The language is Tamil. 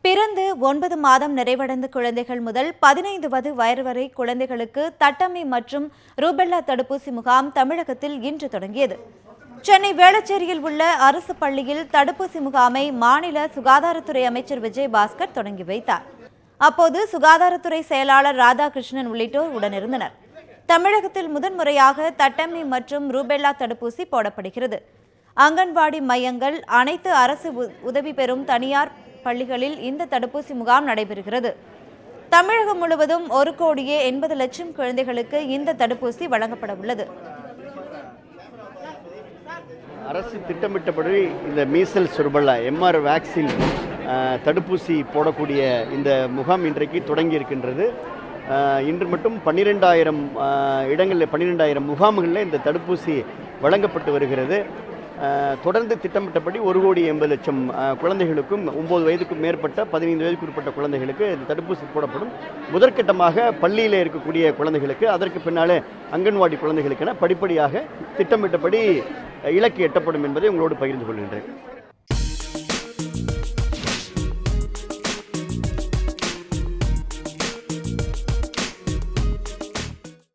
பிறந்து 9 மாதம் நிறைவடைந்த குழந்தைகள் முதல் 15 வயது வரை குழந்தைகளுக்கு தட்டம்மை மற்றும் ரூபெல்லா தடுப்பூசி முகாம் தமிழகத்தில் இன்று தொடங்கியது. சென்னை வேளச்சேரியில் உள்ள அரசு பள்ளியில் தடுப்பூசி முகாமை மாநில சுகாதாரத்துறை அமைச்சர் விஜயபாஸ்கர் தொடங்கி வைத்தார். அப்போது சுகாதாரத்துறை செயலாளர் ராதாகிருஷ்ணன் உள்ளிட்டோர் உடனிருந்தனர். தமிழகத்தில் முதன்முறையாக தட்டம்மை மற்றும் ரூபெல்லா தடுப்பூசி போடப்படுகிறது. அங்கன்வாடி மையங்கள், அனைத்து அரசு உதவி பெறும் தனியார் பள்ளிகளில் இந்த தடுப்பூசி முகாம் நடைபெறுகிறது. தமிழகம் முழுவதும் 1,80,00,000 குழந்தைகளுக்கு இந்த தடுப்பூசி வழங்கப்பட உள்ளது. அரசு திட்டமிட்டபடி இந்த மீசல்ஸ் ரூபெல்லா எம்ஆர் வேக்சின் தடுப்பூசி போடக்கூடிய இந்த முகாம் இன்றைக்கு தொடங்கி இருக்கின்றது. இன்று மட்டும் 12,000 இடங்களில் 12,000 முகாம்களில் இந்த தடுப்பூசி வழங்கப்பட்டு வருகிறது. தொடர்ந்து திட்டமிட்டபடி 1,80,00,000 குழந்தைகளுக்கும் 9 வயதுக்கும் மேற்பட்ட 15 வயதுக்கு உட்பட்ட குழந்தைகளுக்கு இந்த தடுப்பூசி போடப்படும். முதற்கட்டமாக பள்ளியில் இருக்கக்கூடிய குழந்தைகளுக்கு, அதற்கு பின்னாலே அங்கன்வாடி குழந்தைகளுக்கென படிப்படியாக திட்டமிட்டபடி இலக்கு எட்டப்படும் என்பதை உங்களோடு பகிர்ந்து கொள்கின்றேன்.